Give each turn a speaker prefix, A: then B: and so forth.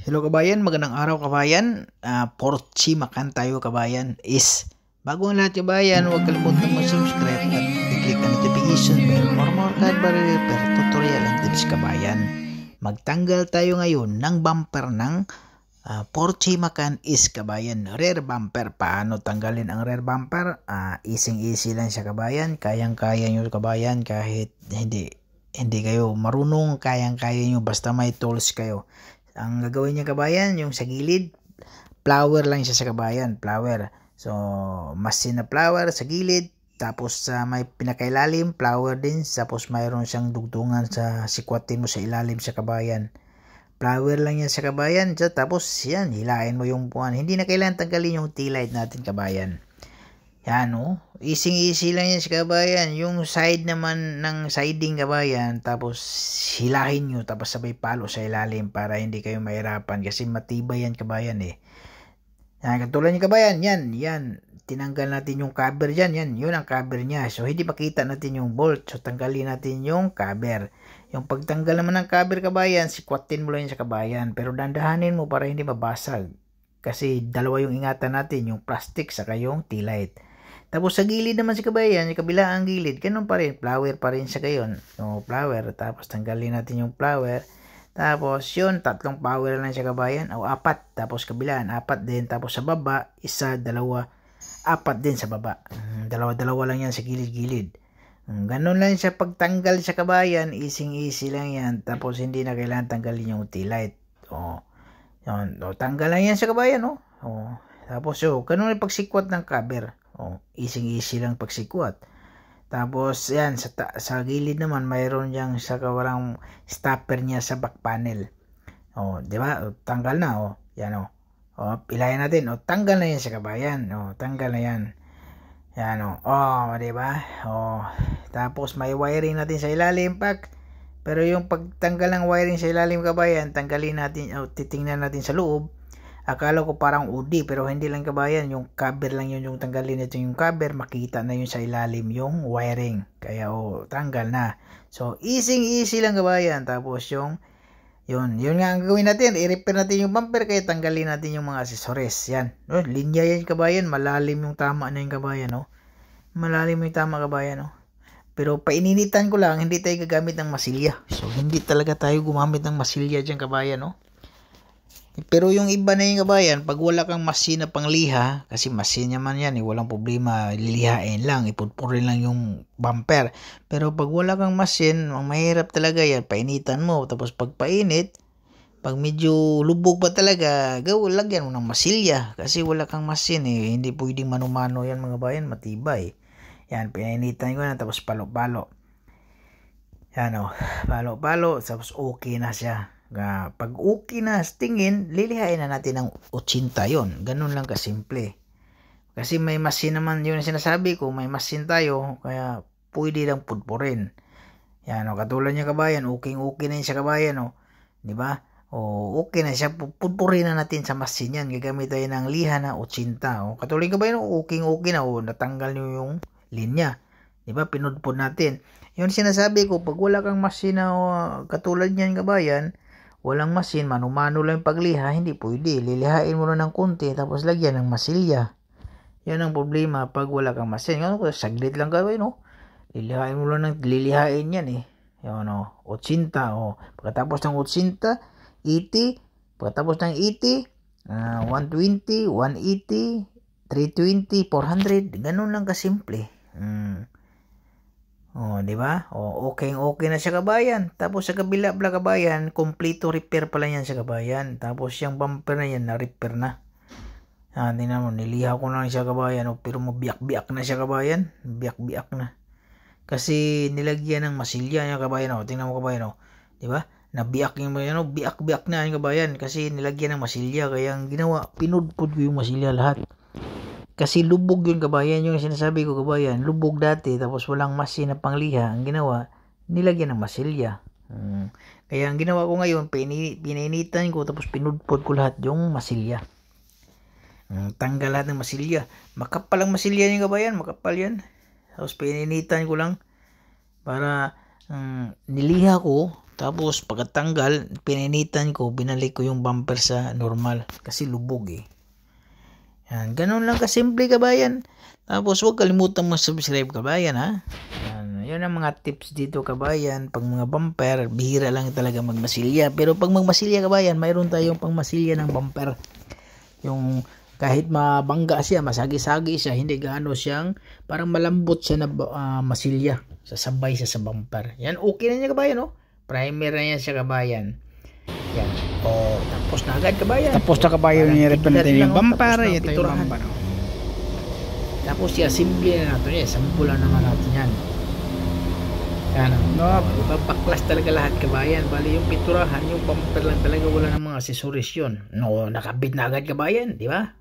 A: Hello kabayan, magandang araw kabayan. Porchi makan tayo kabayan is bago ang lahat kabayan, huwag kalimutang mag-subscribe at i-click ang notification bell for more kadbari per tutorial and tips kabayan. Magtanggal tayo ngayon ng bumper ng Porchi makan is kabayan. Rear bumper. Paano tanggalin ang rear bumper? Easy lang siya kabayan. Kayang-kaya nyo kabayan kahit hindi kayo marunong, kayang-kaya nyo basta may tools kayo. Ang gagawin niya kabayan, yung sa gilid, flower lang siya sa kabayan, flower. So, masin na flower sa gilid, tapos sa may pinakailalim, flower din, tapos mayroon siyang dugtungan sa sikwatin mo sa ilalim sa kabayan. Flower lang yan sa kabayan, tapos yan, hilain mo yung puwan. Hindi na kailangan tanggalin yung T-light natin kabayan. Yan easy lang yan sa kabayan. Yung side naman ng siding kabayan, tapos hilahin nyo, tapos sabay palo sa ilalim para hindi kayo mahirapan kasi matibay yan kabayan eh. Yan, katulad nyo kabayan, yan, tinanggal natin yung cover dyan, yun ang cover niya. So hindi makita natin yung bolt, so tanggalin natin yung cover. Yung pagtanggal naman ng cover kabayan, sikwatin mo lang yan sa kabayan, pero dandahanin mo para hindi mabasag. Kasi dalawa yung ingatan natin, yung plastic saka yung T-light. Tapos sa gilid naman si kabayan, yung kabila ang gilid, ganun pa rin, flower pa rin siya gayon. So, flower, tapos tanggalin natin yung flower. Tapos yun, tatlong flower lang siya kabayan, o apat. Tapos kabilaan, apat din. Tapos sa baba, isa, dalawa, apat din sa baba. Dalawa-dalawa lang yan sa gilid-gilid. Ganun lang siya pagtanggal sa kabayan, easy lang yan. Tapos hindi na kailangan tanggalin yung T-light. Tanggal lang yan sa kabayan, Tapos ganun yung pagsikwat ng cover. Easy lang pagsikwat. Tapos yan sa gilid naman mayroon yang sa kawarang stopper niya sa back panel. Di ba? Tanggal na yan pilayan natin. Tanggal na yan sa kabayan. Tanggal na yan. Yan di ba? Tapos may wiring natin sa ilalim pero yung pagtanggal ng wiring sa ilalim kabayan, tanggalin natin titingnan natin sa loob. Akala ko parang UD pero hindi lang kabayan, yung cover lang yun yung tanggalin. Ito yung cover, makita na yun sa ilalim yung wiring. Kaya tanggal na. So easy lang kabayan. Tapos yun nga ang gawin natin, i-repair natin yung bumper kaya tanggalin natin yung mga accessories. Yan. Linya yan kabayan, malalim yung tama na yung kabayan. Malalim yung tama kabayan. Pero paininitan ko lang, hindi tayo gagamit ng masilya. So hindi talaga tayo gumamit ng masilya dyan kabayan. Pero yung iba na yung kabayan, pag wala kang masin na pangliha, kasi masin naman yan, walang problema, lilihain lang, ipudpurin lang yung bumper. Pero pag wala kang masin, mahirap talaga yan, painitan mo. Tapos pag painit, pag medyo lubog pa talaga, lagyan mo ng masilya. Kasi wala kang masin hindi pwedeng mano-mano yan mga bayan, matibay. Yan, painitan ko na, tapos palo-palo. Yan palo-palo, tapos okay na siya. Pag okay na tingin, lilihain na natin ng 80 yon. Ganun lang kasimple. Kasi may masin naman, yun ang sinasabi ko, may masin tayo, kaya pwede lang pudpurin. Yan katulad niya kabayan, okay na yun siya kabayan, di ba? Okay na siya, pudpurin na natin sa masin yan. Gagamit tayo ng liha na 80. Katulad kabayan, okay na, natanggal nyo yung linya. Di ba? Pinudpud natin. Yun sinasabi ko, pag wala kang masin na katulad niyan kabayan, walang masin, mano-mano lang yung pagliha, hindi pwede. Lilihain mo na ng konti, tapos lagyan ng masilya. Yan ang problema pag wala kang masin. Saglit lang gawin, lilihain mo lang ng lilihain yan, Yan, 80, Pagkatapos ng 80, 80. Pagkatapos ng 80, 120, 180, 320, 400. Ganun lang kasimple. Di ba? Okay na siya kabayan. Tapos sa kabila pala kabayan, kompleto repair pala yan sa kabayan. Tapos yung bumper na yan, na-repair na. Tingnan mo, niliha ko na siya kabayan. Pero mabiyak-biyak na siya kabayan. Biyak-biyak na. Kasi nilagyan ng masilya niya kabayan. Tingnan mo kabayan. Di ba? Nabiyak yung biyak-biyak na yung kabayan. Kasi nilagyan ng masilya. Kaya ang ginawa, pinudpud ko yung masilya lahat. Kasi lubog yun kabayan, yung sinasabi ko kabayan, lubog dati tapos walang masin na pangliha. Ang ginawa, nilagyan ng masilya. Kaya ang ginawa ko ngayon, pinainitan ko tapos pinudpod ko lahat yung masilya. Tanggal lahat ng masilya. Makapal ang masilya yung kabayan, makapal yan. Tapos pinainitan ko lang para niliha ko Tapos pagkatanggal, pininitan ko, binalik ko yung bumper sa normal kasi lubog eh. Yan, ganun lang kasimple kabayan. Tapos huwag kalimutan mag-subscribe kabayan ha. Yan ang mga tips dito kabayan. Pag mga bumper, bihira lang talaga magmasilya. Pero pag magmasilya kabayan, mayroon tayong pangmasilya ng bumper. Yung kahit mabangga siya, masagi-sagi siya, hindi gaano siyang, parang malambot siya na masilya. Sasabay siya sa bumper. Yan, okay na niya kabayan oh. Primer na yan siya kabayan. Yan. Oh, tapos na agad kabayan.
B: Tapos na kabayan niya rin natin yung bumper. Ito yung bumper.
A: Tapos i-assembly na natin yan. Sampulan naman natin yan. Yan. No, ibabaklas talaga lahat kabayan. Bali yung piturahan, yung bumper lang talaga, wala ng mga accessories yun. No, nakabit na agad kabayan, di ba?